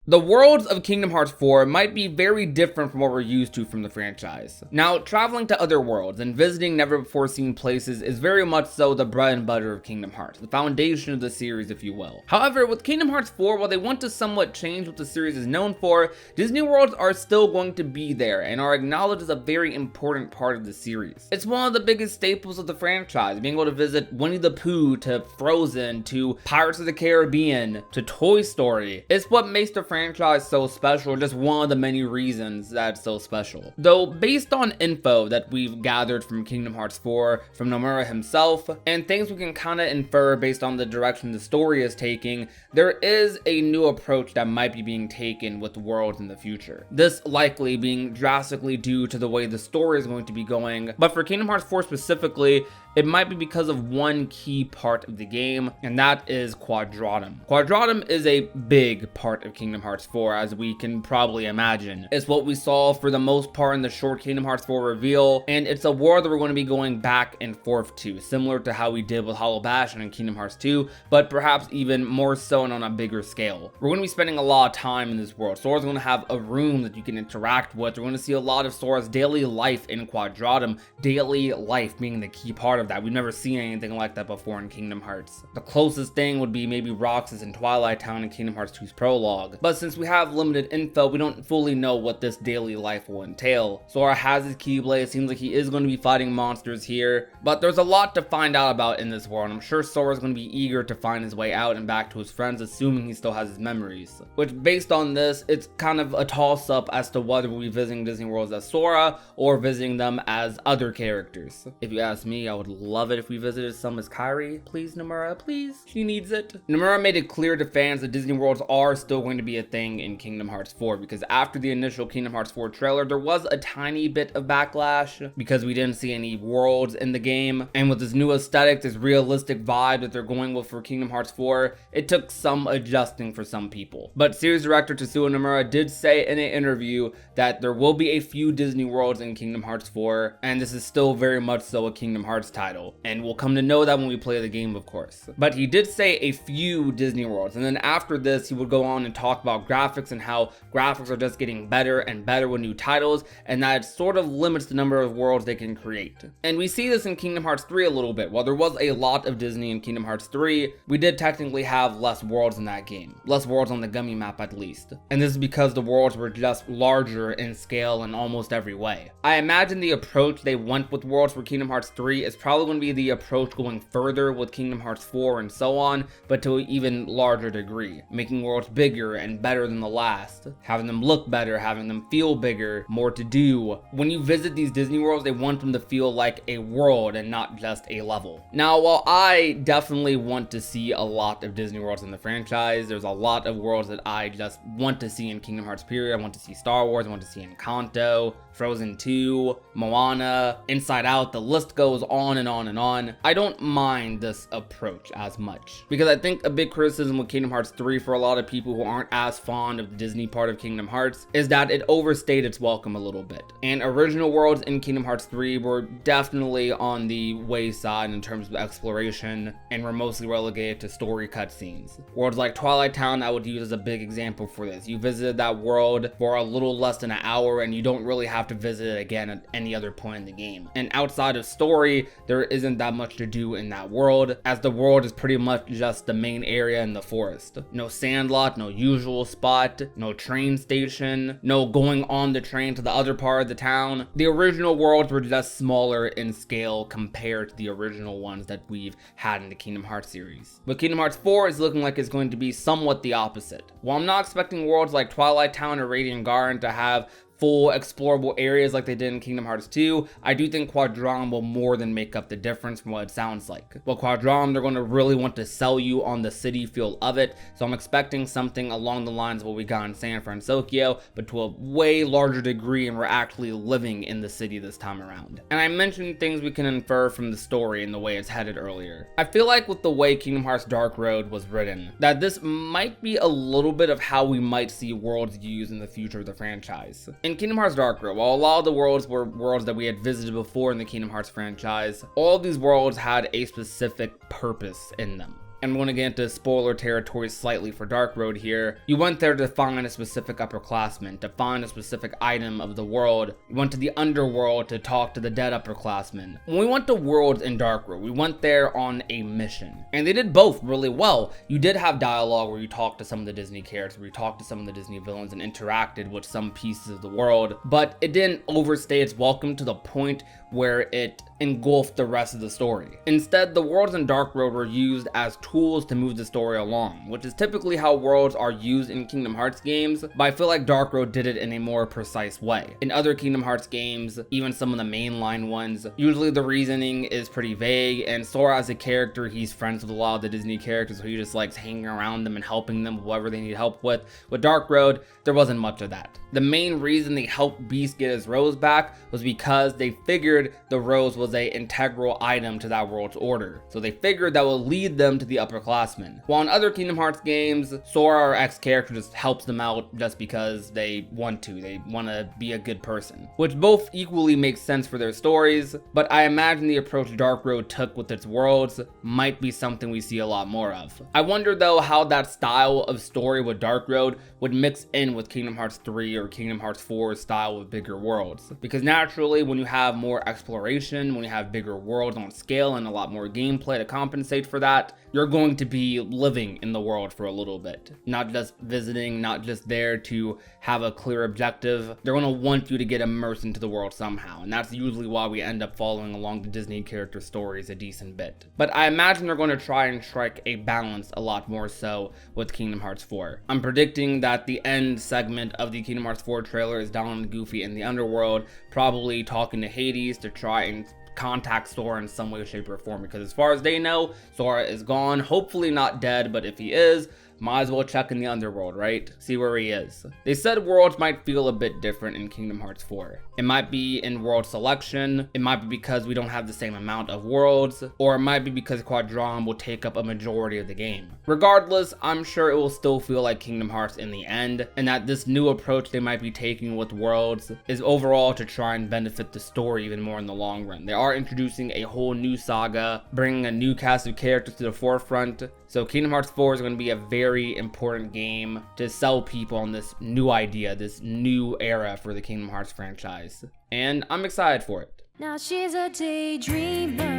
The worlds of Kingdom Hearts 4 might be very different from what we're used to from the franchise. Now, traveling to other worlds and visiting never before seen places is very much so the bread and butter of Kingdom Hearts, the foundation of the series, if you will. However, with Kingdom Hearts 4, while they want to somewhat change what the series is known for, Disney worlds are still going to be there and are acknowledged as a very important part of the series. It's one of the biggest staples of the franchise, being able to visit Winnie the Pooh to Frozen to Pirates of the Caribbean to Toy Story. It's what makes the franchise so special, just one of the many reasons that it's so special. Though, based on info that we've gathered from Kingdom Hearts 4, from Nomura himself, and things we can kinda infer based on the direction the story is taking, there is a new approach that might be being taken with worlds in the future. This likely being drastically due to the way the story is going to be going, but for Kingdom Hearts 4 specifically, it might be because of one key part of the game, and that is Quadratum. Quadratum is a big part of Kingdom Hearts 4, as we can probably imagine. It's what we saw for the most part in the short Kingdom Hearts 4 reveal, and it's a world that we're going to be going back and forth to, similar to how we did with Hollow Bastion in Kingdom Hearts 2, but perhaps even more so and on a bigger scale. We're going to be spending a lot of time in this world. Sora's going to have a room that you can interact with. We're going to see a lot of Sora's daily life in Quadratum, daily life being the key part of that. We've never seen anything like that before in Kingdom Hearts. The closest thing would be maybe Roxas in Twilight Town in Kingdom Hearts 2's prologue. But since we have limited info, we don't fully know what this daily life will entail. Sora has his Keyblade. It seems like he is going to be fighting monsters here, but there's a lot to find out about in this world. I'm sure Sora's going to be eager to find his way out and back to his friends, assuming he still has his memories. Which, based on this, it's kind of a toss-up as to whether we'll be visiting Disney worlds as Sora or visiting them as other characters. If you ask me, I would love it if we visited some as Kairi. Please, Nomura, please. She needs it. Nomura made it clear to fans that Disney worlds are still going to be a thing in Kingdom Hearts 4, because after the initial Kingdom Hearts 4 trailer, there was a tiny bit of backlash because we didn't see any worlds in the game. And with this new aesthetic, this realistic vibe that they're going with for Kingdom Hearts 4, it took some adjusting for some people. But series director Tetsuya Nomura did say in an interview that there will be a few Disney worlds in Kingdom Hearts 4, and this is still very much so a Kingdom Hearts title. And we'll come to know that when we play the game, of course. But he did say a few Disney worlds, and then after this, he would go on and talk about graphics and how graphics are just getting better and better with new titles, and that it sort of limits the number of worlds they can create. And we see this in Kingdom Hearts 3 a little bit. While there was a lot of Disney in Kingdom Hearts 3, we did technically have less worlds in that game. Less worlds on the Gummy map, at least. And this is because the worlds were just larger in scale in almost every way. I imagine the approach they went with worlds for Kingdom Hearts 3 is probably going to be the approach going further with Kingdom Hearts 4 and so on, but to an even larger degree, making worlds bigger and better than the last, having them look better, having them feel bigger, more to do. When you visit these Disney worlds, they want them to feel like a world and not just a level. Now, while I definitely want to see a lot of Disney worlds in the franchise, there's a lot of worlds that I just want to see in Kingdom Hearts period. I want to see Star Wars, I want to see Encanto, Frozen 2, Moana, Inside Out, the list goes on and on and on. I don't mind this approach as much, because I think a big criticism with Kingdom Hearts 3 for a lot of people who aren't as fond of the Disney part of Kingdom Hearts is that it overstayed its welcome a little bit. And original worlds in Kingdom Hearts 3 were definitely on the wayside in terms of exploration, and were mostly relegated to story cutscenes. Worlds like Twilight Town I would use as a big example for this. You visited that world for a little less than an hour and you don't really have to visit it again at any other point in the game. And outside of story, there isn't that much to do in that world, as the world is pretty much just the main area in the forest. No sandlot, no usual spot, no train station, no going on the train to the other part of the town. The original worlds were just smaller in scale compared to the original ones that we've had in the Kingdom Hearts series. But Kingdom Hearts 4 is looking like it's going to be somewhat the opposite. While I'm not expecting worlds like Twilight Town or Radiant Garden to have full explorable areas like they did in Kingdom Hearts 2, I do think Quadrom will more than make up the difference from what it sounds like. Well, Quadrom, they're going to really want to sell you on the city feel of it, so I'm expecting something along the lines of what we got in San Francisco, but to a way larger degree, and we're actually living in the city this time around. And I mentioned things we can infer from the story and the way it's headed earlier. I feel like with the way Kingdom Hearts Dark Road was written, that this might be a little bit of how we might see worlds used in the future of the franchise. In Kingdom Hearts Dark Road, while a lot of the worlds were worlds that we had visited before in the Kingdom Hearts franchise, all of these worlds had a specific purpose in them. I'm going to get into spoiler territory slightly for Dark Road here. You went there to find a specific upperclassman, to find a specific item of the world. You went to the underworld to talk to the dead upperclassmen. When we went to worlds in Dark Road, we went there on a mission, and they did both really well. You did have dialogue where you talked to some of the Disney characters, where you talked to some of the Disney villains and interacted with some pieces of the world, but it didn't overstay its welcome to the point where it engulfed the rest of the story. Instead, the worlds in Dark Road were used as tools to move the story along, which is typically how worlds are used in Kingdom Hearts games, but I feel like Dark Road did it in a more precise way. In other Kingdom Hearts games, even some of the mainline ones, usually the reasoning is pretty vague, and Sora as a character, he's friends with a lot of the Disney characters, so he just likes hanging around them and helping them with whatever they need help with. With Dark Road, there wasn't much of that. The main reason they helped Beast get his rose back was because they figured the rose was an integral item to that world's order. So they figured that would lead them to the upperclassmen. While in other Kingdom Hearts games, Sora or X character just helps them out just because they want to. They want to be a good person, which both equally makes sense for their stories, but I imagine the approach Dark Road took with its worlds might be something we see a lot more of. I wonder though how that style of story with Dark Road would mix in with Kingdom Hearts 3 or Kingdom Hearts 4 style with bigger worlds, because naturally when you have more exploration, when you have bigger worlds on scale and a lot more gameplay to compensate for that, you're going to be living in the world for a little bit, not just visiting, not just there to have a clear objective. They're going to want you to get immersed into the world somehow, and that's usually why we end up following along the Disney character stories a decent bit. But I imagine they're going to try and strike a balance a lot more so with Kingdom Hearts 4. I'm predicting that the end segment of the Kingdom Hearts 4 trailer is Donald and Goofy in the underworld, probably talking to Hades to try and contact Sora in some way, shape, or form, because as far as they know, Sora is gone. Hopefully not dead, but if he is, might as well check in the underworld, right? See where he is. They said worlds might feel a bit different in Kingdom Hearts 4. It might be in world selection, it might be because we don't have the same amount of worlds, or it might be because Quadron will take up a majority of the game. Regardless, I'm sure it will still feel like Kingdom Hearts in the end, and that this new approach they might be taking with worlds is overall to try and benefit the story even more in the long run. They are introducing a whole new saga, bringing a new cast of characters to the forefront, so Kingdom Hearts 4 is going to be a very important game to sell people on this new idea, this new era for the Kingdom Hearts franchise. And I'm excited for it. Now she's a daydreamer.